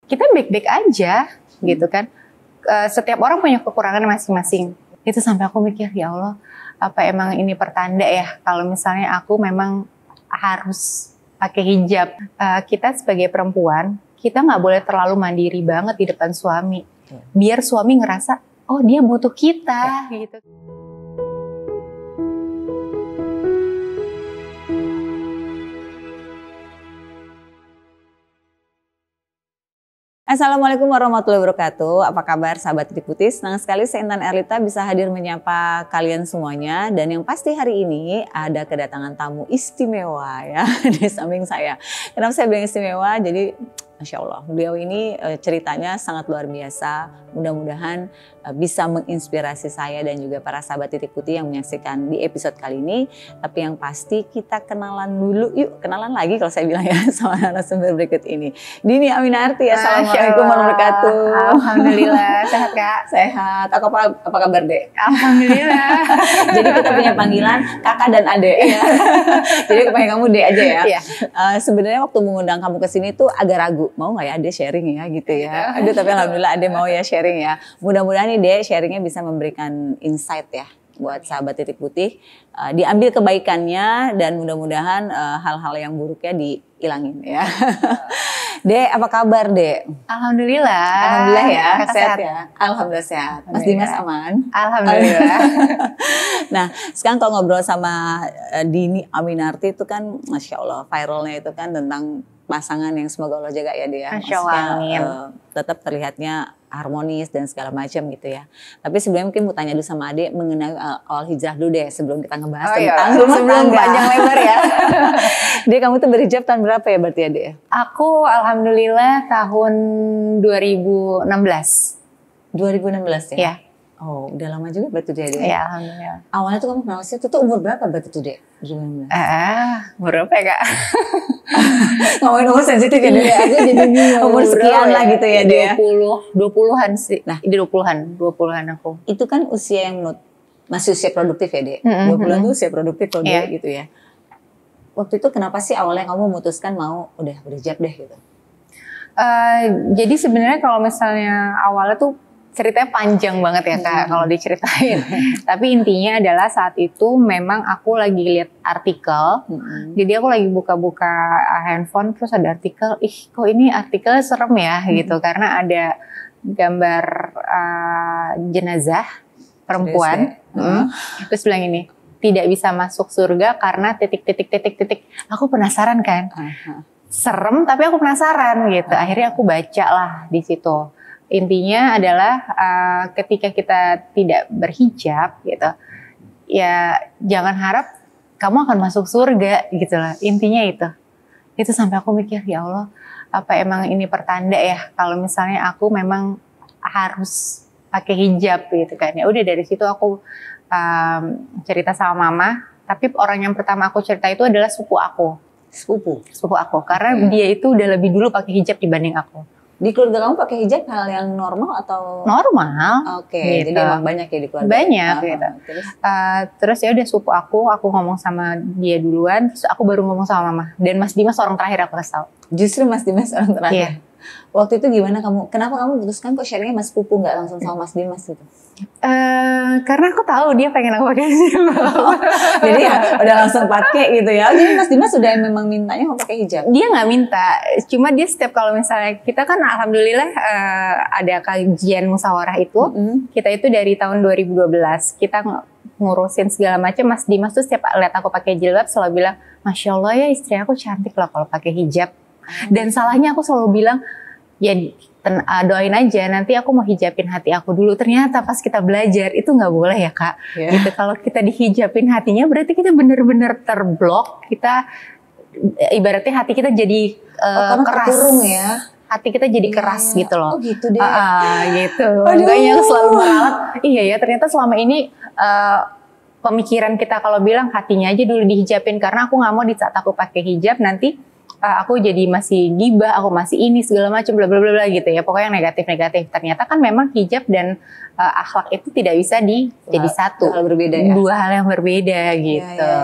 kita baik-baik aja gitu kan. Setiap orang punya kekurangan masing-masing. Itu sampai aku mikir, ya Allah, apa emang ini pertanda ya kalau misalnya aku memang harus pakai hijab. Kita sebagai perempuan, kita nggak boleh terlalu mandiri banget di depan suami. Biar suami ngerasa, oh dia butuh kita gitu. Assalamualaikum warahmatullahi wabarakatuh. Apa kabar sahabat Titik Putih? Senang sekali saya Intan Erlita bisa hadir menyapa kalian semuanya. Dan yang pasti hari ini ada kedatangan tamu istimewa ya di samping saya. Kenapa saya bilang istimewa? Jadi Masya Allah, beliau ini ceritanya sangat luar biasa. Mudah-mudahan bisa menginspirasi saya dan juga para sahabat Titik Putih yang menyaksikan di episode kali ini. Tapi yang pasti kita kenalan dulu, yuk kenalan lagi kalau saya bilang ya sama narasumber berikut ini. Dini Aminarti, Assalamualaikum warahmatullahi wabarakatuh. Alhamdulillah, sehat Kak? Sehat, apa kabar Dek? Alhamdulillah. Jadi kita punya panggilan kakak dan adek. Jadi aku panggil kamu Dek aja ya. Iya. Sebenarnya waktu mengundang kamu ke sini tuh agak ragu, mau nggak ya Ade sharing ya gitu ya. Aduh tapi alhamdulillah Ade mau ya sharing ya. Mudah-mudahan nih Ade sharingnya bisa memberikan insight ya buat sahabat Titik Putih. Diambil kebaikannya dan mudah-mudahan hal-hal yang buruknya dihilangin ya. Dek, apa kabar Dek? Alhamdulillah. Alhamdulillah ya, Kakak sehat ya. Alhamdulillah sehat. Mas Dimas aman? Alhamdulillah. Nah, sekarang kalau ngobrol sama Dini Aminarti itu kan Masya Allah viralnya itu kan tentang pasangan yang semoga Allah jaga ya dia. Masya Allah, amin. Tetap terlihatnya harmonis dan segala macam gitu ya. Tapi sebelumnya mungkin mau tanya dulu sama Ade mengenai awal hijrah dulu deh sebelum kita ngebahas tentang rumah sebelum tangga. panjang lebar ya. Dek, kamu tuh berhijab tahun berapa ya berarti ya Dek? Aku alhamdulillah tahun 2016. 2016 ya? Iya. Oh, udah lama juga berarti Dek. Iya, alhamdulillah. Awalnya tuh kamu kenal sih, itu tuh umur berapa berarti tuh Dek? 2016. Berapa ya Kak? Ngomongin umur sensitif ya Dek. Aku jadi umur sekian lah gitu ya Dek. 20-an sih. Nah, ini 20-an aku. Itu kan usia yang masih usia produktif ya Dek. 20-an tuh usia produktif tuh Dek gitu ya. Waktu itu kenapa sih awalnya kamu memutuskan mau udah berhijab deh gitu? Jadi sebenarnya kalau misalnya awalnya tuh ceritanya panjang banget ya Kak kalau diceritain. Tapi intinya adalah saat itu memang aku lagi lihat artikel. Jadi aku lagi buka-buka handphone terus ada artikel, kok ini artikelnya serem ya gitu karena ada gambar jenazah perempuan. Terus bilang ini, tidak bisa masuk surga karena titik. Aku penasaran kan. Serem tapi aku penasaran gitu. Akhirnya aku baca lah di situ. Intinya adalah ketika kita tidak berhijab gitu, ya jangan harap kamu akan masuk surga gitu lah. Intinya itu sampai aku mikir ya Allah, apa emang ini pertanda ya kalau misalnya aku memang harus pakai hijab gitu kan. Ya udah dari situ aku cerita sama mama. Tapi orang yang pertama aku cerita itu adalah sepupu aku. Sepupu aku karena dia itu udah lebih dulu pakai hijab dibanding aku. Di keluarga kamu pakai hijab hal yang normal atau? Normal. Oke, gitu. Jadi emang banyak ya di keluarga? Banyak gitu. Terus ya udah sepupu aku ngomong sama dia duluan, terus aku baru ngomong sama mama. Dan Mas Dimas orang terakhir aku kasih tahu. Justru Mas Dimas orang terakhir? Iya. Waktu itu gimana kenapa kamu putuskan kok sharingnya Mas Pupu nggak langsung sama Mas Dimas gitu? Karena aku tahu dia pengen aku pakai hijab. Jadi ya udah langsung pakai gitu ya. Jadi Mas Dimas sudah memang mintanya mau pakai hijab? Dia nggak minta, cuma dia setiap kalau misalnya kita kan alhamdulillah ada kajian musyawarah itu, kita itu dari tahun 2012 kita ngurusin segala macam. Mas Dimas tuh setiap lihat aku pakai jilbab selalu bilang, Masya Allah ya istri aku cantik loh kalau pakai hijab. Dan salahnya aku selalu bilang, ya doain aja nanti aku mau hijabin hati aku dulu. Ternyata pas kita belajar itu nggak boleh ya Kak. Gitu. Kalau kita dihijabin hatinya berarti kita bener-bener terblok. Kita ibaratnya hati kita jadi keras. Terkurung ya. Hati kita jadi keras gitu loh. Oh gitu deh. Gitu. Makanya selalu meralat. Iya ya ternyata selama ini pemikiran kita kalau bilang hatinya aja dulu dihijabin karena aku nggak mau di saat aku pakai hijab nanti aku jadi masih gibah, aku masih ini segala macam bla bla bla gitu ya. Pokoknya yang negatif-negatif. Ternyata kan memang hijab dan akhlak itu tidak bisa jadi satu. Hal berbeda ya. Dua hal yang berbeda gitu.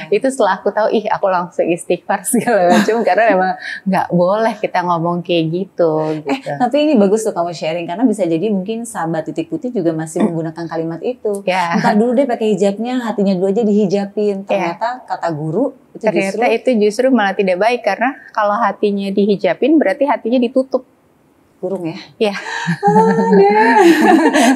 Itu setelah aku tahu, aku langsung istighfar segala macam karena memang nggak boleh kita ngomong kayak gitu. Tapi ini bagus tuh kamu sharing karena bisa jadi mungkin sahabat titik putih juga masih menggunakan kalimat itu. Entar dulu deh pakai hijabnya, hatinya dulu aja dihijabin. Ternyata kata guru itu justru malah tidak baik karena kalau hatinya dihijabin berarti hatinya ditutup. Burung ya? Iya.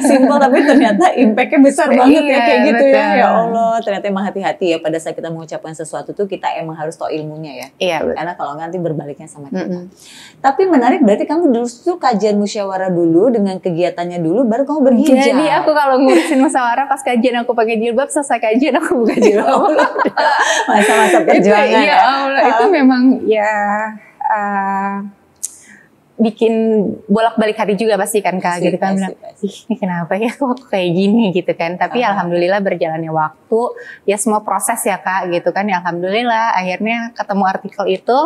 Simpel tapi ternyata impact-nya besar banget ya kayak gitu betul. Ya Allah, ternyata emang hati-hati ya pada saat kita mengucapkan sesuatu tuh kita emang harus tahu ilmunya ya. Iya betul. Karena kalau nanti berbaliknya sama kita. Tapi menarik berarti kamu dulu tuh kajian musyawarah dulu dengan kegiatannya dulu baru kamu berhijab. Jadi aku kalau ngurusin musyawarah pas kajian aku pakai jilbab, selesai kajian aku buka jilbab. Masa-masa perjuangan itu, ya Allah, itu memang ya bikin bolak-balik hati juga pasti kan Kak, gitu kan bilang, ini kenapa ya kok kayak gini gitu kan. Tapi alhamdulillah berjalannya waktu, ya semua proses ya Kak gitu kan. Ya alhamdulillah akhirnya ketemu artikel itu.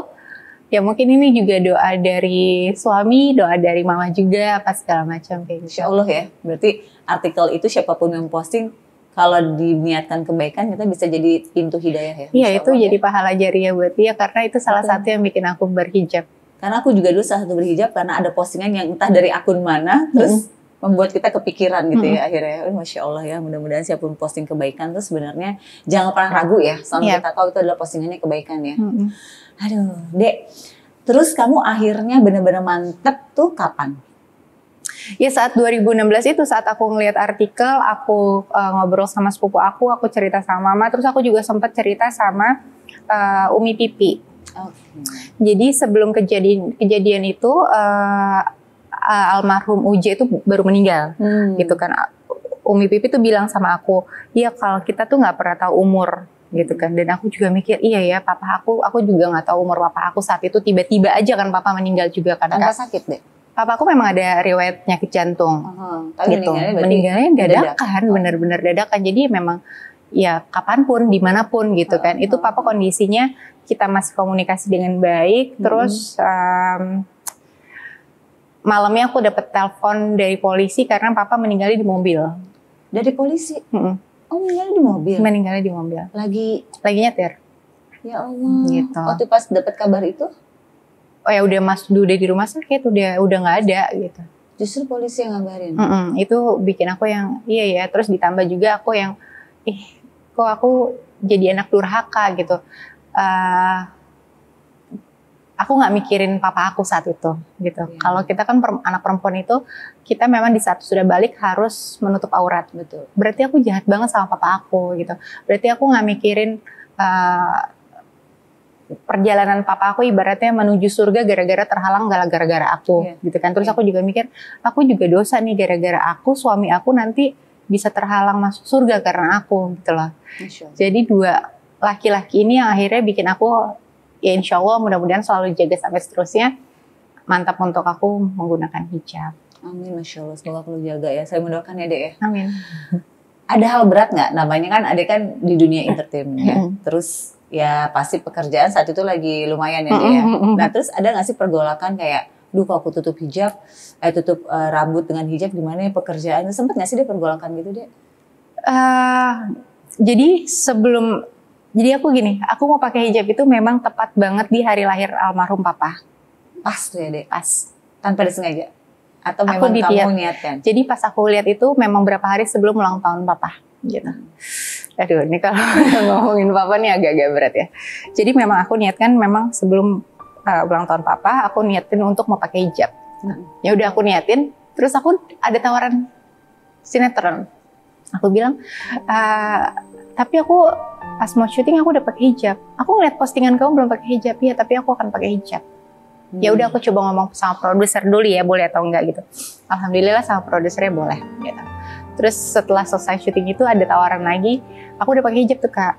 Ya mungkin ini juga doa dari suami, doa dari mama juga, apa segala macam kayak gitu. Insya Allah ya, berarti artikel itu siapapun yang posting, kalau diniatkan kebaikan kita bisa jadi pintu hidayah ya. Iya itu jadi pahala jariah buat dia karena itu salah satu yang bikin aku berhijab. Karena aku juga dulu salah satu berhijab karena ada postingan yang entah dari akun mana, terus membuat kita kepikiran gitu ya akhirnya. Masya Allah ya, mudah-mudahan siapapun posting kebaikan tuh sebenarnya jangan pernah ragu ya, selama kita tahu itu adalah postingannya kebaikan ya. Aduh, Dek, terus kamu akhirnya benar-benar mantep tuh kapan? Ya saat 2016 itu, saat aku ngeliat artikel, aku ngobrol sama sepupu aku cerita sama mama, terus aku juga sempat cerita sama Umi Pipi. Jadi sebelum kejadian itu almarhum Uje itu baru meninggal, gitu kan. Umi Pipi tuh bilang sama aku, iya kalau kita tuh nggak pernah tahu umur, gitu kan. Dan aku juga mikir, iya ya papa aku juga nggak tahu umur papa aku saat itu. Tiba-tiba aja kan papa meninggal juga kan. Tanpa sakit deh. Papa aku memang ada riwayat penyakit jantung, gitu. Meninggalnya dadakan, bener-bener dadakan. Jadi memang ya kapanpun, dimanapun gitu kan. Itu papa kondisinya kita masih komunikasi dengan baik. Terus malamnya aku dapat telepon dari polisi karena papa meninggalnya di mobil. Dari polisi? Oh meninggalnya di mobil? Meninggalnya di mobil. Lagi nyetir. Ya Allah. Gitu. Waktu pas dapat kabar itu? Oh ya udah udah di rumah sakit, udah nggak ada gitu. Justru polisi yang ngabarin? Itu bikin aku yang iya ya. Terus ditambah juga aku yang kok aku jadi anak durhaka gitu. Aku nggak mikirin papa aku saat itu gitu. Kalau kita kan anak perempuan itu kita memang di saat sudah balik harus menutup aurat. Betul. Berarti aku jahat banget sama papa aku gitu. Berarti aku nggak mikirin perjalanan papa aku ibaratnya menuju surga gara-gara terhalang gara-gara aku gitu kan. Terus aku juga mikir aku juga dosa nih gara-gara aku suami aku nanti bisa terhalang masuk surga karena aku gitu loh. Jadi dua laki-laki ini yang akhirnya bikin aku ya insya Allah mudah-mudahan selalu jaga sampai seterusnya. Mantap untuk aku menggunakan hijab. Amin, Masya Allah, semoga aku jaga ya. Saya mendoakan ya Dek ya. Amin. Ada hal berat nggak? Namanya kan Adek kan di dunia entertainment ya. Terus ya pasti pekerjaan saat itu lagi lumayan ya Dek ya. Nah terus ada nggak sih pergolakan kayak, duh kalau aku tutup hijab, tutup rambut dengan hijab gimana ya pekerjaan? Sempet nggak sih Dek pergolakan gitu Dek? Jadi aku gini, aku mau pakai hijab itu memang tepat banget di hari lahir almarhum papa. Pas tuh ya Dek? Pas. Tanpa disengaja? Atau memang kamu niatkan? Jadi pas aku lihat itu memang berapa hari sebelum ulang tahun papa gitu. Aduh ini kalau ngomongin papa nih agak-agak berat ya. Jadi memang aku niatkan memang sebelum ulang tahun papa, aku niatin untuk mau pakai hijab. Ya udah aku niatin, terus aku ada tawaran sinetron. Aku bilang, tapi aku pas mau syuting aku udah pakai hijab. Aku ngeliat postingan kamu belum pakai hijab, ya tapi aku akan pakai hijab. Ya udah aku coba ngomong sama produser dulu ya, boleh atau enggak gitu. Alhamdulillah sama produsernya boleh gitu. Terus setelah selesai syuting itu ada tawaran lagi, aku udah pakai hijab tuh Kak.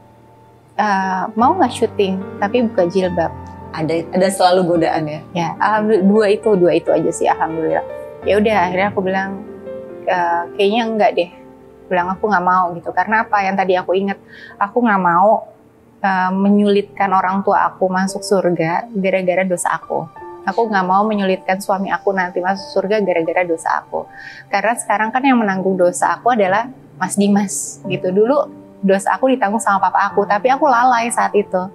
Mau nggak syuting tapi buka jilbab? Ada selalu godaan ya? Ya, alhamdulillah dua itu aja sih alhamdulillah. Ya udah akhirnya aku bilang kayaknya enggak deh. Bilang aku nggak mau gitu. Karena apa yang tadi aku ingat, aku nggak mau menyulitkan orang tua aku masuk surga gara-gara dosa aku. Aku nggak mau menyulitkan suami aku nanti masuk surga gara-gara dosa aku. Karena sekarang kan yang menanggung dosa aku adalah Mas Dimas gitu. Dulu dosa aku ditanggung sama papa aku, tapi aku lalai saat itu,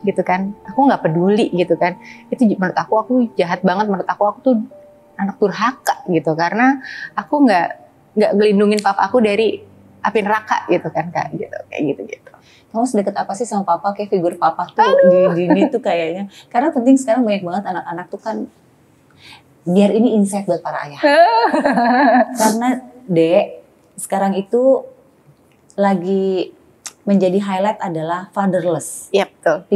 gitu kan. Aku nggak peduli gitu kan. Itu menurut aku jahat banget. Menurut aku tuh anak durhaka gitu. Karena aku nggak ngelindungin papa aku dari api neraka gitu kan Kak, gitu kayak gitu. Kamu sedekat apa sih sama papa? Kayak figur papa tuh di Dini tuh kayaknya. Karena penting sekarang banyak banget anak-anak tuh kan, biar ini insight buat para ayah. Karena Dek, sekarang itu lagi menjadi highlight adalah fatherless. Iya betul.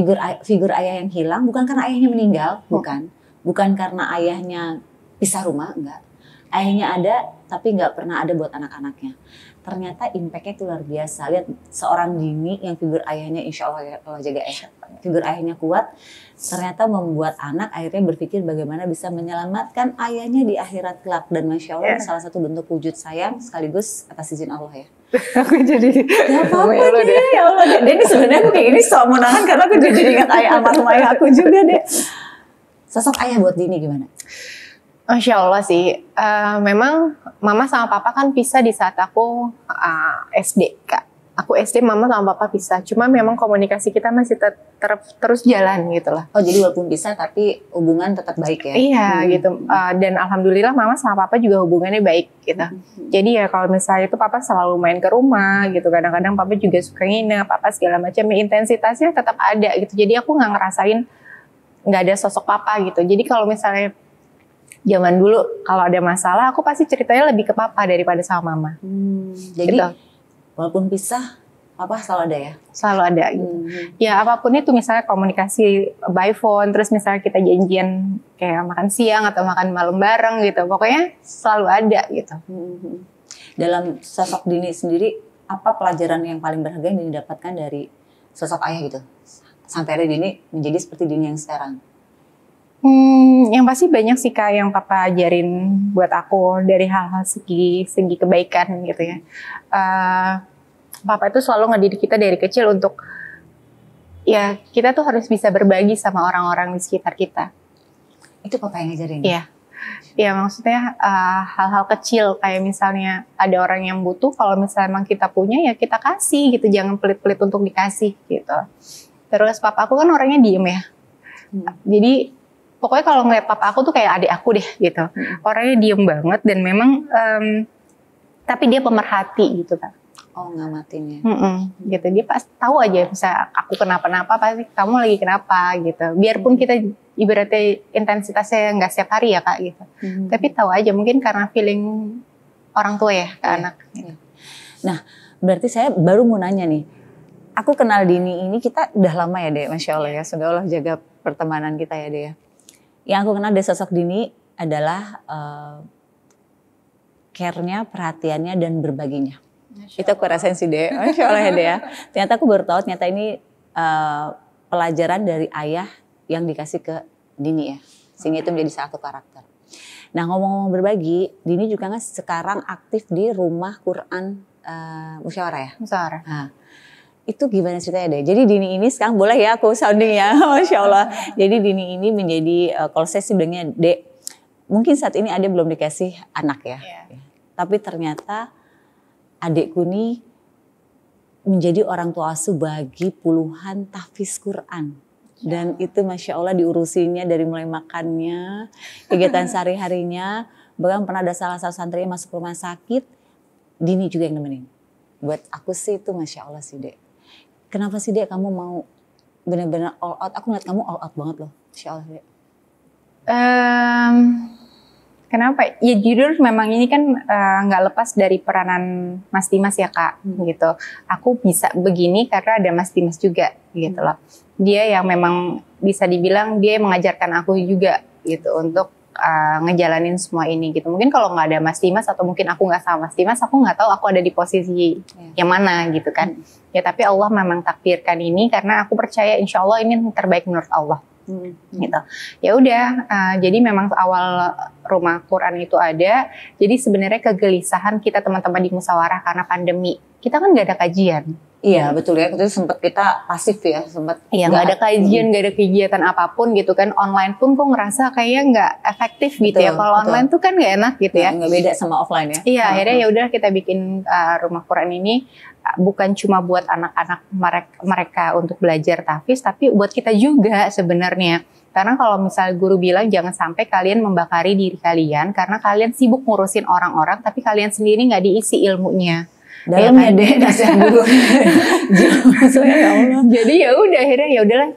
Figur ayah yang hilang bukan karena ayahnya meninggal, bukan karena ayahnya pisah rumah, enggak. Ayahnya ada tapi nggak pernah ada buat anak-anaknya. Ternyata impact-nya itu luar biasa. Lihat seorang Dini yang figur ayahnya insya Allah jaga figur ayahnya kuat, ternyata membuat anak akhirnya berpikir bagaimana bisa menyelamatkan ayahnya di akhirat kelak. Dan Masya Allah salah satu bentuk wujud sayang sekaligus atas izin Allah ya. Aku jadi gak apa-apa deh, ya Allah deh. Ini sebenarnya aku kayak gini soal menangan karena aku jadi ingat almarhum ayah aku juga deh. Sosok ayah buat Dini gimana? Masya Allah sih, memang mama sama papa kan pisah di saat aku SD Kak. Aku SD, mama sama papa pisah. Cuma memang komunikasi kita masih terus jalan gitu lah. Oh jadi walaupun pisah tapi hubungan tetap baik ya? Iya gitu. Dan alhamdulillah mama sama papa juga hubungannya baik gitu. Jadi ya kalau misalnya itu papa selalu main ke rumah gitu. Kadang-kadang papa juga suka nginep, papa segala macam. Intensitasnya tetap ada gitu. Jadi aku nggak ngerasain nggak ada sosok papa gitu. Jadi kalau misalnya zaman dulu kalau ada masalah aku pasti ceritanya lebih ke papa daripada sama mama. Jadi gitu. Walaupun pisah, papa selalu ada ya? Selalu ada gitu. Ya apapun itu, misalnya komunikasi by phone, terus misalnya kita janjian kayak makan siang atau makan malam bareng gitu. Pokoknya selalu ada gitu. Dalam sosok Dini sendiri, apa pelajaran yang paling berharga yang didapatkan dari sosok ayah gitu? Sampai ada Dini menjadi seperti Dini yang sekarang. Yang pasti banyak sih Kak yang papa ajarin buat aku dari hal-hal segi kebaikan gitu ya. Papa itu selalu ngedidik kita dari kecil untuk ya kita tuh harus bisa berbagi sama orang-orang di sekitar kita. Itu papa yang ngajarin? Iya. Ya maksudnya hal-hal kecil kayak misalnya ada orang yang butuh, kalau misalnya emang kita punya ya kita kasih gitu, jangan pelit-pelit untuk dikasih gitu. Terus papa aku kan orangnya diem ya. Jadi pokoknya kalau ngeliat papa aku tuh kayak adik aku deh gitu. Orangnya diem banget dan memang tapi dia pemerhati gitu kan. Oh ngamatin ya. Gitu dia pasti tahu aja misalnya aku kenapa-napa pasti kamu lagi kenapa gitu. Biarpun kita ibaratnya intensitasnya nggak setiap hari ya Kak gitu. Tapi tahu aja mungkin karena feeling orang tua ya ke anak. Gitu. Nah berarti saya baru mau nanya nih. Aku kenal Dini ini kita udah lama ya Dek, Masya Allah ya. Semoga Allah jaga pertemanan kita ya Dek ya. Yang aku kenal dari sosok Dini adalah care-nya, perhatiannya, dan berbaginya. Itu aku rasain sih Dek, Masya Allah ya Dek ya. Ternyata aku baru tahu ternyata ini pelajaran dari ayah yang dikasih ke Dini ya. Sehingga itu menjadi satu karakter. Nah ngomong-ngomong berbagi, Dini juga kan sekarang aktif di rumah Quran Musyawarah ya? Musyawarah. Nah, itu gimana ceritanya deh? Jadi Dini ini sekarang boleh ya aku sounding ya, Masya Allah. Jadi Dini ini menjadi, kalau saya sih bilangnya Dek, mungkin saat ini Adek belum dikasih anak ya. Tapi ternyata adekku ini menjadi orang tua asuh bagi puluhan tahfiz Quran. Dan itu Masya Allah diurusinya dari mulai makannya, kegiatan sehari-harinya. Bahkan pernah ada salah satu santri yang masuk rumah sakit, Dini juga yang nemenin. Buat aku sih itu Masya Allah sih Dek. Kenapa sih Dek kamu mau benar-benar all out? Aku ngeliat kamu all out banget loh, Masya Allah Dek. Kenapa? Ya jujur memang ini kan nggak lepas dari peranan Mas Dimas ya Kak, gitu. Aku bisa begini karena ada Mas Dimas juga, gitu loh. Dia yang memang bisa dibilang dia yang mengajarkan aku juga, gitu, untuk ngejalanin semua ini gitu. Mungkin kalau nggak ada Mas Dimas atau mungkin aku nggak sama Mas Dimas, aku nggak tahu aku ada di posisi yang mana gitu kan. Ya tapi Allah memang takdirkan ini karena aku percaya insya Allah ini yang terbaik menurut Allah. Gitu. Ya udah, jadi memang awal rumah Quran itu ada. Jadi sebenarnya kegelisahan kita teman-teman di musyawarah karena pandemi, kita kan nggak ada kajian. Iya betul ya, itu sempat kita pasif ya, sempat. Iya nggak ada kajian, nggak ada kegiatan apapun gitu kan. Online pun kok ngerasa kayaknya nggak efektif gitu ya. Kalau online tuh kan nggak enak gitu ya. Nggak beda sama offline ya. Iya akhirnya ya udah kita bikin rumah Quran ini bukan cuma buat anak-anak mereka untuk belajar tahfiz, tapi buat kita juga sebenarnya. Karena kalau misalnya guru bilang jangan sampai kalian membakari diri kalian karena kalian sibuk ngurusin orang-orang, tapi kalian sendiri nggak diisi ilmunya. Dalam ya deh nasihat guru. Ya Allah. Jadi ya udah akhirnya ya udahlah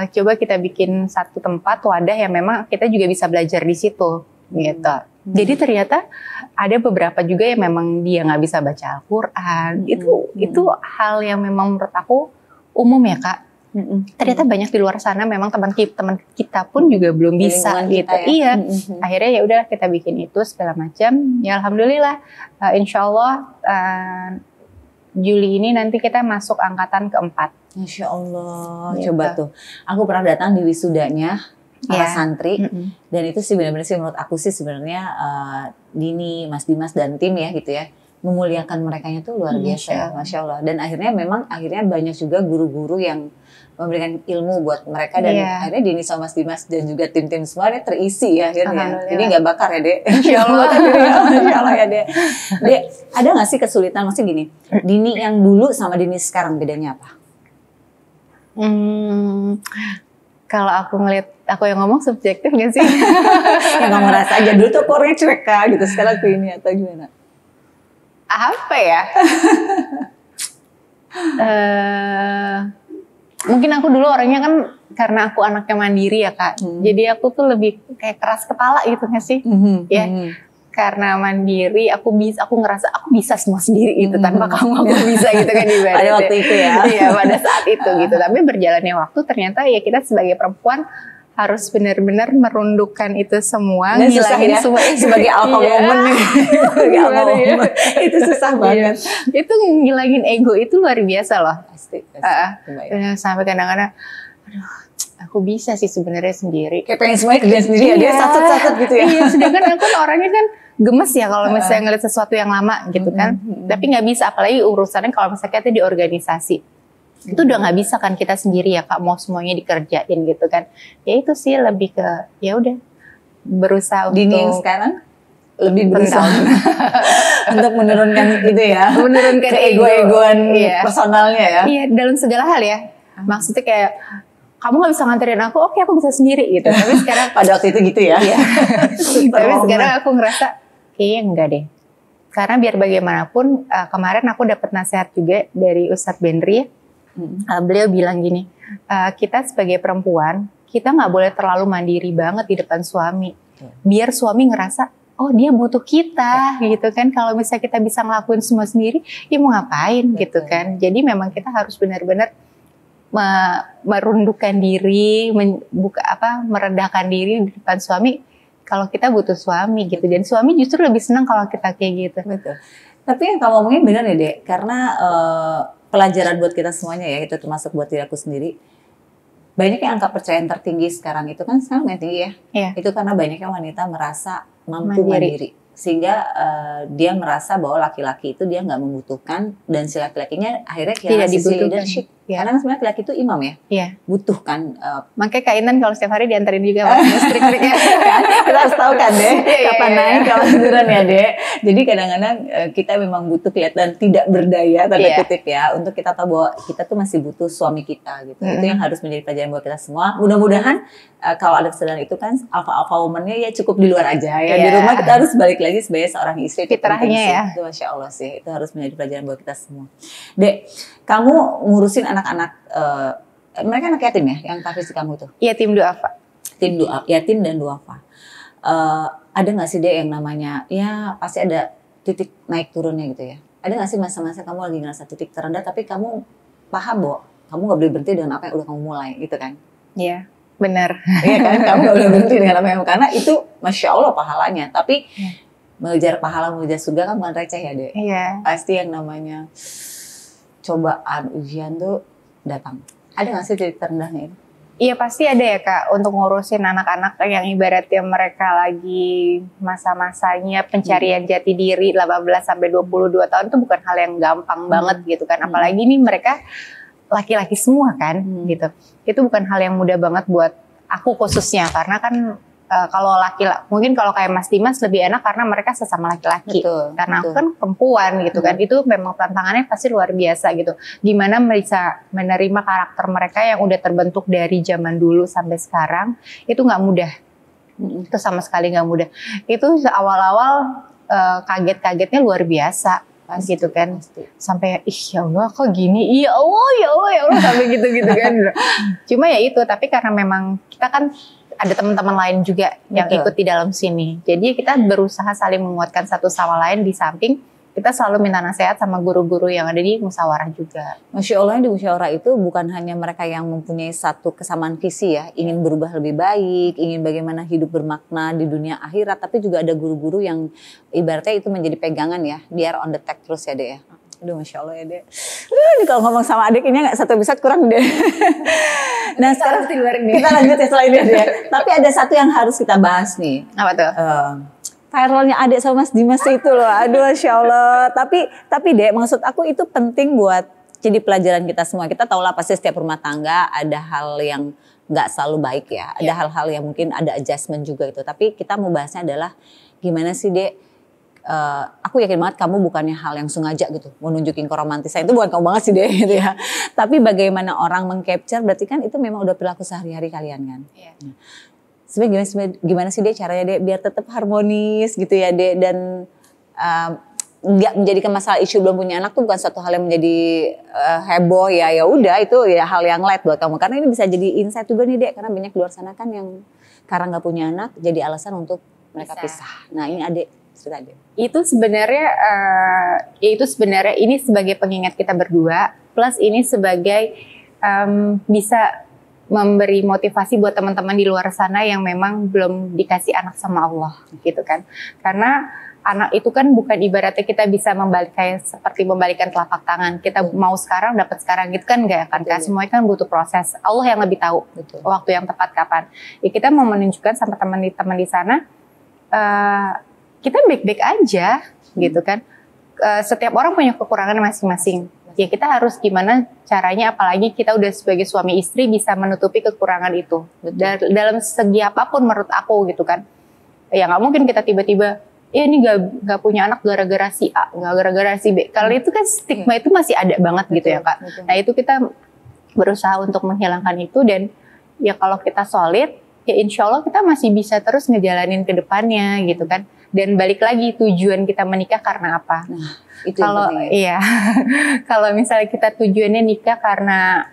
coba kita bikin satu tempat wadah yang memang kita juga bisa belajar di situ gitu. Jadi ternyata ada beberapa juga yang memang dia nggak bisa baca Al-Quran. Itu hal yang memang menurut aku umum ya Kak. Ternyata banyak di luar sana memang teman kita pun juga belum bisa gitu. Ya? Iya. Akhirnya ya udah kita bikin itu segala macam. Ya alhamdulillah insya Allah Juli ini nanti kita masuk angkatan keempat. Masya Allah. Gitu. Coba tuh. Aku pernah datang di wisudanya para santri dan itu sih benar-benar sih menurut aku sih sebenarnya Dini, Mas Dimas dan tim ya gitu ya. Memuliakan merekanya tuh luar biasa ya, Masya Allah. Dan akhirnya banyak juga guru-guru yang memberikan ilmu buat mereka dan akhirnya Dini sama Mas Dimas dan juga tim-tim semua terisi ya akhirnya. Jadi nggak bakar ya Dek. Insya Allah. Insya Allah ya Dek. Dek, ada nggak sih kesulitan? Maksudnya gini, Dini yang dulu sama Dini sekarang bedanya apa? Kalau aku ngeliat, aku yang ngomong subjektif nggak sih? Yang kamu rasa aja dulu tuh orangnya cuek Kak gitu, sekarang aku ini atau gimana? Apa ya? Mungkin aku dulu orangnya kan karena aku anaknya mandiri ya Kak. Jadi aku tuh lebih kayak keras kepala gitu nggak sih? Ya. Karena mandiri, aku ngerasa aku bisa semua sendiri gitu tanpa kamu aku bisa gitu kan ibaratnya. Pada waktu itu ya. Iya pada saat itu gitu. Tapi berjalannya waktu ternyata ya kita sebagai perempuan harus benar-benar merundukkan itu semua, ngilangin semua sebagai alpha woman nih. Sebagai alpha woman. Itu susah banget. Itu ngilangin ego itu luar biasa loh. Pasti. Sampai kadang-kadang aduh, aku bisa sih sebenarnya sendiri. Kayak pengen semuanya kerja sendiri ya, dia satu-satu gitu ya. Iya, sedangkan aku orangnya kan gemes ya kalau misalnya ngeliat sesuatu yang lama gitu kan. Tapi nggak bisa, apalagi urusannya kalau misalnya kita di organisasi. Itu udah nggak bisa kan kita sendiri ya Kak, mau semuanya dikerjain gitu kan. Ya itu sih lebih ke ya udah berusaha untuk. Dini yang sekarang lebih berusaha untuk menurunkan itu ya, menurunkan ego-egoan personalnya ya. Iya, dalam segala hal ya. Maksudnya kayak kamu nggak bisa nganterin aku, oke aku bisa sendiri gitu. Tapi sekarang pada waktu itu gitu ya. Iya. Tapi sekarang aku ngerasa kayaknya enggak deh. Karena biar bagaimanapun kemarin aku dapat nasihat juga dari Ustadz Benri. Beliau bilang gini, kita sebagai perempuan kita nggak boleh terlalu mandiri banget di depan suami. Biar suami ngerasa oh dia butuh kita gitu kan. Kalau misalnya kita bisa ngelakuin semua sendiri, ya mau ngapain gitu kan. Jadi memang kita harus benar-benar merundukkan diri, merendahkan diri di depan suami kalau kita butuh suami gitu. Dan suami justru lebih senang kalau kita kayak gitu. Betul. Tapi yang kamu ngomongin benar ya Dek, karena pelajaran buat kita semuanya ya, itu termasuk buat diri aku sendiri. Banyak yang angka percayaan tertinggi sekarang itu kan sekarang yang tinggi ya. Iya. Itu karena banyaknya wanita merasa mampu mandiri. Sehingga dia merasa bahwa laki-laki itu dia nggak membutuhkan dan si laki-lakinya akhirnya kehilangan sisi leadership. Ya. Karena sebenarnya laki-laki itu imam ya, ya. Butuh kan. Makanya Kak Intan kalau setiap hari diantarin juga listrik-listriknya. Kita harus tahu kan deh, kapan naik, kapan turun ya deh. Jadi kadang-kadang kita memang butuh kelihatan tidak berdaya, tanda kutip ya, untuk kita tahu bahwa kita tuh masih butuh suami kita gitu. Itu yang harus menjadi pelajaran buat kita semua. Mudah-mudahan kalau ada kesadaran itu kan alpha woman-nya ya cukup di luar aja ya. Di rumah kita harus balik lagi sebagai seorang istri. Fitrahnya ya. Itu Masya Allah sih, itu harus menjadi pelajaran buat kita semua. Dek, kamu ngurusin anak-anak, mereka anak yatim ya, yang tahfiz di kamu itu? Yatim duafa. Yatim dan duafa. Ada nggak sih Dek yang namanya, ya pasti ada titik naik turunnya gitu ya. Ada nggak sih masa-masa kamu lagi ngerasa titik terendah, tapi kamu paham bahwa kamu nggak boleh berhenti dengan apa yang udah kamu mulai gitu kan? Iya, benar. Iya kan, kamu nggak boleh berhenti dengan apa yang karena itu Masya Allah pahalanya. Tapi mengejar pahala, mengejar surga kan bukan receh ya Dek. Iya. Pasti yang namanya cobaan, ujian tuh datang. Ada nggak sih titik terendahnya itu? Iya pasti ada ya Kak, untuk ngurusin anak-anak yang ibaratnya mereka lagi masa-masanya pencarian jati diri 18 sampai 22 tahun itu bukan hal yang gampang banget gitu kan. Apalagi nih mereka laki-laki semua kan gitu. Itu bukan hal yang mudah banget buat aku khususnya, karena kan kalau mungkin kalau kayak Mas Dimas lebih enak karena mereka sesama laki-laki. Karena aku kan perempuan gitu kan. Itu memang tantangannya pasti luar biasa gitu. Gimana bisa menerima karakter mereka yang udah terbentuk dari zaman dulu sampai sekarang, itu nggak mudah. Itu sama sekali nggak mudah. Itu awal-awal kaget-kagetnya luar biasa. Gitu kan. Sampai ya Allah kok gini, ya Allah sampai gitu-gitu kan. Cuma ya itu, tapi karena memang kita kan ada teman-teman lain juga yang ikut di dalam sini. Jadi kita berusaha saling menguatkan satu sama lain, di samping kita selalu minta nasihat sama guru-guru yang ada di musyawarah juga. Masya Allah, di musyawarah itu bukan hanya mereka yang mempunyai satu kesamaan visi ya, ingin berubah lebih baik, ingin bagaimana hidup bermakna di dunia akhirat, tapi juga ada guru-guru yang ibaratnya itu menjadi pegangan ya, biar on the track terus ya Dek ya. Aduh Masya Allah ya Dek. Ini kalau ngomong sama adik ini gak satu episode kurang deh. Nah sekarang kita lanjut ya setelah ini Dek. Tapi ada satu yang harus kita bahas nih. Apa tuh? Viralnya adik sama Mas Dimas itu loh. Aduh Masya Allah. Tapi Dek, maksud aku itu penting buat jadi pelajaran kita semua. Kita tahu lah pasti setiap rumah tangga ada hal yang gak selalu baik ya. Ada hal-hal yang mungkin ada adjustment juga gitu. Tapi kita mau bahasnya adalah gimana sih Dek, aku yakin banget kamu bukannya hal yang sengaja gitu mau nunjukin keromantisan, itu bukan kamu banget sih deh gitu ya. Tapi bagaimana orang mengcapture berarti kan itu memang udah perilaku sehari-hari kalian kan. Nah, sebenarnya gimana sih deh caranya deh biar tetap harmonis gitu ya deh, dan nggak menjadikan masalah isu belum punya anak tuh bukan suatu hal yang menjadi heboh ya. Ya udah itu ya hal yang light buat kamu, karena ini bisa jadi insight juga nih deh, karena banyak di luar sana kan yang karena nggak punya anak jadi alasan untuk mereka pisah. Nah ini adik cerita deh. Itu sebenarnya ini sebagai pengingat kita berdua, plus ini sebagai bisa memberi motivasi buat teman-teman di luar sana yang memang belum dikasih anak sama Allah gitu kan. Karena anak itu kan bukan ibaratnya kita bisa seperti membalikan telapak tangan. Kita mau sekarang dapat sekarang gitu kan enggak kan. Semuanya kan butuh proses. Allah yang lebih tahu waktu yang tepat kapan. Ya kita mau menunjukkan sama teman-teman di sana kita baik-baik aja gitu kan. Setiap orang punya kekurangan masing-masing. Ya kita harus gimana caranya, apalagi kita udah sebagai suami istri bisa menutupi kekurangan itu. Dalam segi apapun menurut aku gitu kan. Ya nggak mungkin kita tiba-tiba ini nggak punya anak gara-gara si A, nggak gara-gara si B. Kalau itu kan stigma itu masih ada banget gitu ya Kak. Nah itu kita berusaha untuk menghilangkan itu, dan ya kalau kita solid, ya insya Allah kita masih bisa terus ngejalanin ke depannya gitu kan. Dan balik lagi tujuan kita menikah karena apa? Nah, itu kalau iya, kalau misalnya kita tujuannya nikah karena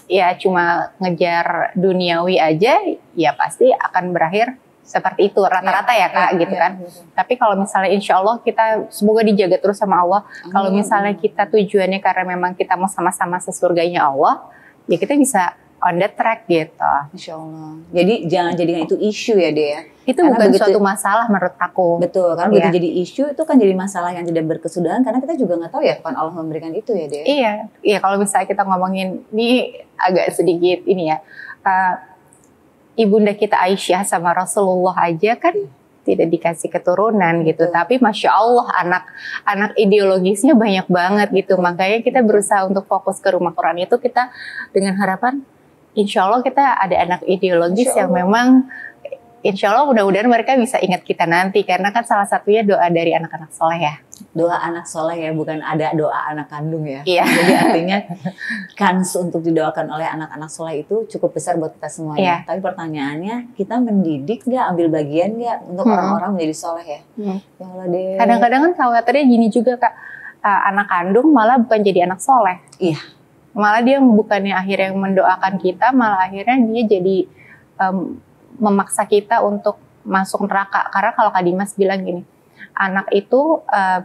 ya cuma ngejar duniawi aja, ya pasti akan berakhir seperti itu rata-rata ya Kak gitu kan. Tapi kalau misalnya insya Allah kita semoga dijaga terus sama Allah. Kalau misalnya kita tujuannya karena memang kita mau sama-sama sesurganya Allah, ya kita bisa on the track gitu. Insya Allah. Jadi jangan jadikan itu isu ya Dea. Itu karena bukan suatu masalah menurut aku. Betul, karena begitu jadi isu itu kan jadi masalah yang tidak berkesudahan, karena kita juga nggak tahu ya kapan Allah memberikan itu ya Dea. Iya kalau misalnya kita ngomongin ini agak sedikit ini ya. Ibunda kita Aisyah sama Rasulullah aja kan tidak dikasih keturunan gitu, tapi Masya Allah anak ideologisnya banyak banget gitu. Makanya kita berusaha untuk fokus ke rumah Quran itu, kita dengan harapan Insya Allah kita ada anak ideologis yang memang Insya Allah mudah-mudahan mereka bisa ingat kita nanti, karena kan salah satunya doa dari anak-anak soleh ya. Doa anak soleh ya, bukan ada doa anak kandung ya. Iya. Jadi artinya kans untuk didoakan oleh anak-anak soleh itu cukup besar buat kita semuanya. Tapi pertanyaannya, kita mendidik nggak, ambil bagian nggak untuk orang-orang menjadi soleh ya? Ya Allah deh. Kadang-kadang kan khawatirnya gini juga Kak, anak kandung malah bukan jadi anak soleh. Iya. Malah dia bukannya akhirnya mendoakan kita, malah akhirnya dia jadi memaksa kita untuk masuk neraka. Karena kalau Kak Dimas bilang gini, anak itu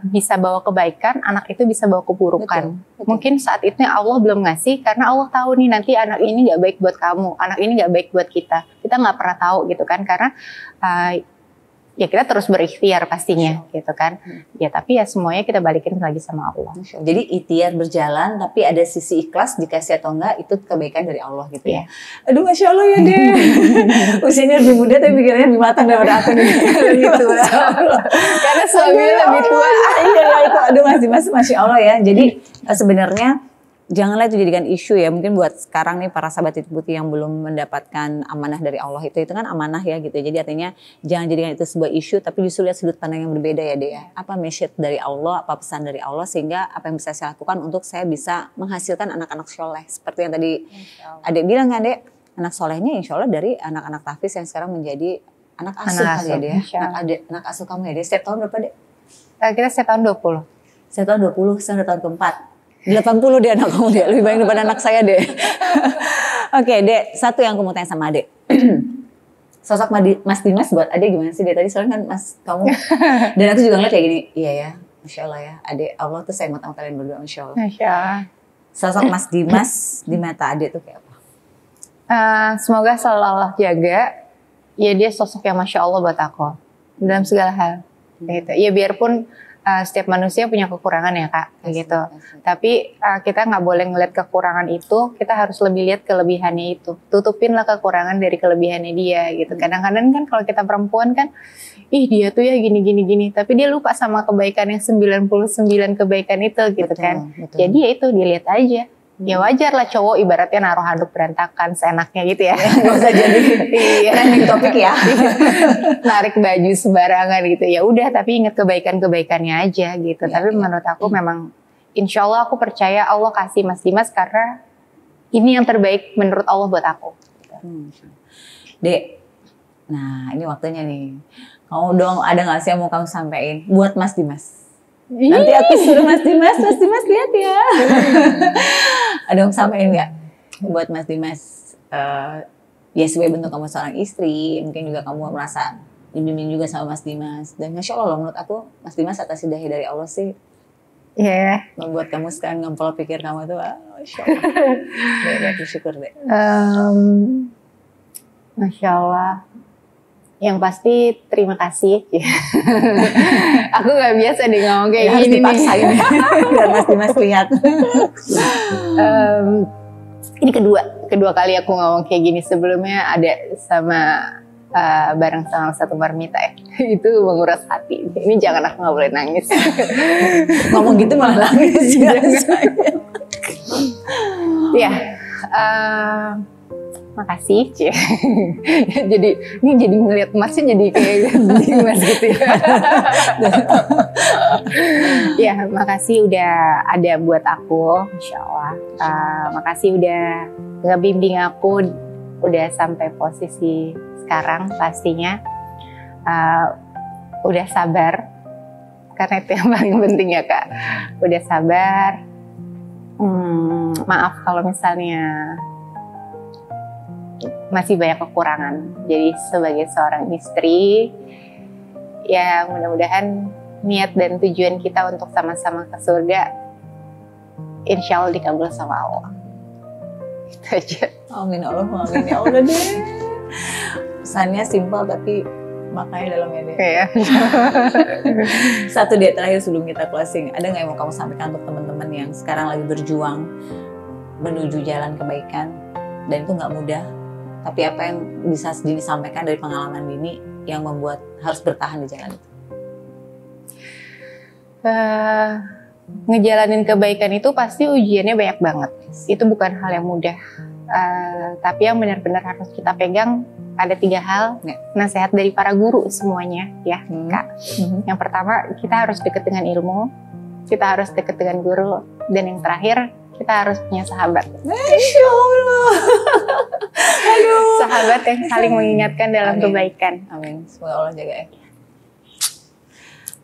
bisa bawa kebaikan, anak itu bisa bawa keburukan. Betul. Mungkin saat itu Allah belum ngasih, karena Allah tahu nih nanti anak ini gak baik buat kamu, anak ini gak baik buat kita. Kita gak pernah tahu gitu kan, karena ya kita terus berikhtiar pastinya gitu kan. Ya tapi ya semuanya kita balikin lagi sama Allah. Jadi ikhtiar berjalan tapi ada sisi ikhlas dikasih atau enggak itu kebaikan dari Allah gitu ya. Aduh Masya Allah ya deh. Usianya lebih muda tapi pikirannya lebih matang daripada aku nih. Gitu. Karena suaminya lebih tua. Iya ya itu. Aduh Masya Allah ya. Jadi sebenarnya janganlah itu jadikan isu ya. Mungkin buat sekarang nih para sahabat titik putih yang belum mendapatkan amanah dari Allah itu kan amanah ya gitu. Jadi artinya jangan jadikan itu sebuah isu tapi justru lihat sudut pandang yang berbeda ya Dea. Apa message dari Allah, apa pesan dari Allah sehingga apa yang bisa saya lakukan untuk saya bisa menghasilkan anak-anak soleh. Seperti yang tadi Adek bilang kan Dek, anak solehnya insya Allah dari anak-anak tahfiz yang sekarang menjadi anak asuh kali ya Dea. Anak asuh kamu ya Dea. Setiap tahun berapa Dek? Kita setiap tahun 20. Setiap tahun 20, saya udah tahun keempat. 80 dia anak kamu Dek, lebih banyak daripada anak saya Dek. Oke Dek, satu yang aku mau tanya sama Adek. Sosok Mas Dimas buat Adek gimana sih Dek? Tadi soalnya kan Mas kamu, dan aku juga ngeliat kayak gini, iya ya, Masya Allah ya. Adek, Allah tuh sayang sama kalian berdua, Masya Allah. Masya Allah. Sosok Mas Dimas di mata Adek tuh kayak apa? Semoga selalu Allah jaga. Ya dia sosok yang Masya Allah buat aku. Dalam segala hal. Gitu. Ya biarpun setiap manusia punya kekurangan ya Kak, gitu. Tapi kita nggak boleh ngeliat kekurangan itu, kita harus lebih lihat kelebihannya itu. Tutupinlah kekurangan dari kelebihannya dia, gitu. Kadang-kadang kan kalau kita perempuan kan, ih dia tuh ya gini, tapi dia lupa sama kebaikan yang 99 kebaikan itu, gitu kan. Jadi ya itu dilihat aja. Ya wajar lah cowok ibaratnya naruh handuk berantakan seenaknya gitu ya. Gak usah jadi trending topik ya. Narik baju sembarangan gitu. Ya udah tapi ingat kebaikan-kebaikannya aja gitu. Tapi menurut aku memang insya Allah aku percaya Allah kasih Mas Dimas karena ini yang terbaik menurut Allah buat aku. Dek, nah ini waktunya nih. Kamu dong ada gak sih yang mau kamu sampaikan buat Mas Dimas? Nanti aku suruh Mas Dimas lihat ya. Ada yang sampaikan nggak buat Mas Dimas? Ya sebagai bentuk kamu seorang istri, mungkin juga kamu merasa dibimbing juga sama Mas Dimas. Dan Masya Allah menurut aku Mas Dimas atas hidayah dari Allah sih. Membuat kamu sekarang ngempol pikir kamu tuh, Masya Allah. Dek, bersyukur deh. Masya Allah. Yang pasti terima kasih. Aku gak biasa deh ngomong kayak ya, gini nih. Biar Mas Dimas lihat. Ini kedua kali aku ngomong kayak gini. Sebelumnya ada sama bareng sama satu marmita ya. Itu menguras hati. Ini jangan aku gak boleh nangis. Ngomong gitu malah nangis. Ya. Makasih, jadi ngelihat Masnya jadi kayak Mas gitu ya. Ya, makasih udah ada buat aku, Insya Allah. Makasih udah ngebimbing aku, udah sampai posisi sekarang pastinya. Udah sabar, karena itu yang paling penting ya Kak. Udah sabar. Maaf kalau misalnya masih banyak kekurangan. Jadi sebagai seorang istri, ya mudah-mudahan niat dan tujuan kita untuk sama-sama ke surga, insya Allah dikabul sama Allah. Itu aja. Amin Allahumma amin ya Allah deh. Pesannya simpel tapi makanya dalamnya deh. Okay, ya. Satu deh terakhir sebelum kita closing, ada nggak yang mau kamu sampaikan untuk teman-teman yang sekarang lagi berjuang menuju jalan kebaikan dan itu nggak mudah? Tapi apa yang bisa disampaikan dari pengalaman Dini yang membuat harus bertahan di jalan itu? Ngejalanin kebaikan itu pasti ujiannya banyak banget. Itu bukan hal yang mudah. Tapi yang benar-benar harus kita pegang ada 3 hal. Nasihat dari para guru semuanya ya Kak. Yang pertama kita harus dekat dengan ilmu. Kita harus dekat dengan guru. Dan yang terakhir kita harus punya sahabat. Masya Allah. Aduh. Sahabat yang saling mengingatkan dalam kebaikan. Amin. Semoga Allah jaga ya.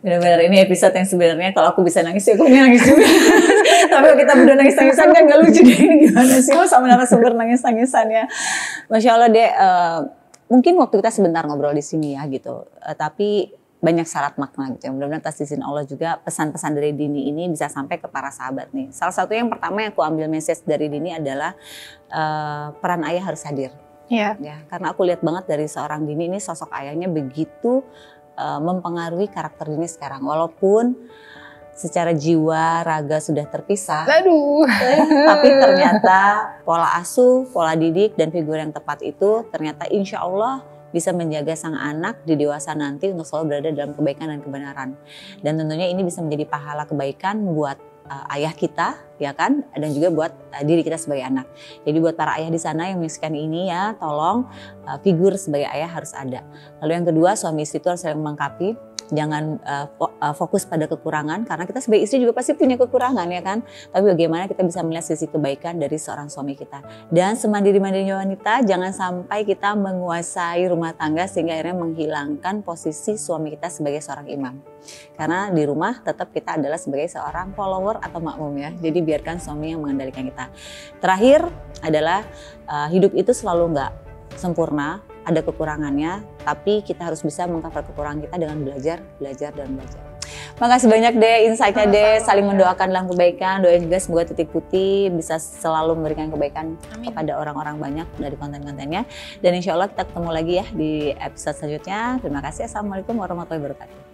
Benar-benar ini episode yang sebenarnya kalau aku bisa nangis ya aku nangis juga. Tapi kalau kita berdua nangis-nangisan kan gak lucu deh. Ini gimana sih lo sama narasumber nangis-nangisannya. Masya Allah deh. Mungkin waktu kita sebentar ngobrol di sini ya gitu. Tapi banyak syarat makna gitu ya. Mudah-mudahan atas izin Allah juga pesan-pesan dari Dini ini bisa sampai ke para sahabat nih. Salah satu yang pertama yang aku ambil message dari Dini adalah peran ayah harus hadir. Ya, karena aku lihat banget dari seorang Dini ini sosok ayahnya begitu mempengaruhi karakter Dini sekarang. Walaupun secara jiwa, raga sudah terpisah. Aduh. Tapi ternyata pola asuh, pola didik, dan figur yang tepat itu ternyata insya Allah bisa menjaga sang anak di dewasa nanti untuk selalu berada dalam kebaikan dan kebenaran. Dan tentunya ini bisa menjadi pahala kebaikan buat ayah kita, ya kan, dan juga buat diri kita sebagai anak. Jadi buat para ayah di sana yang menyaksikan ini ya, tolong figur sebagai ayah harus ada. Lalu yang kedua, suami istri itu harus saling melengkapi. Jangan fokus pada kekurangan, karena kita sebagai istri juga pasti punya kekurangan, ya kan. Tapi bagaimana kita bisa melihat sisi kebaikan dari seorang suami kita. Dan semandiri-mandirinya wanita, jangan sampai kita menguasai rumah tangga sehingga akhirnya menghilangkan posisi suami kita sebagai seorang imam. Karena di rumah tetap kita adalah sebagai seorang follower atau makmum ya. Jadi biarkan suami yang mengendalikan kita. Terakhir adalah hidup itu selalu nggak sempurna, ada kekurangannya, tapi kita harus bisa mengcover kekurangan kita dengan belajar. Makasih banyak deh insight-nya deh, saling mendoakan dalam kebaikan, doain juga semoga Titik Putih bisa selalu memberikan kebaikan kepada orang-orang banyak dari konten-kontennya. Dan insya Allah kita ketemu lagi ya di episode selanjutnya. Terima kasih, assalamualaikum warahmatullahi wabarakatuh.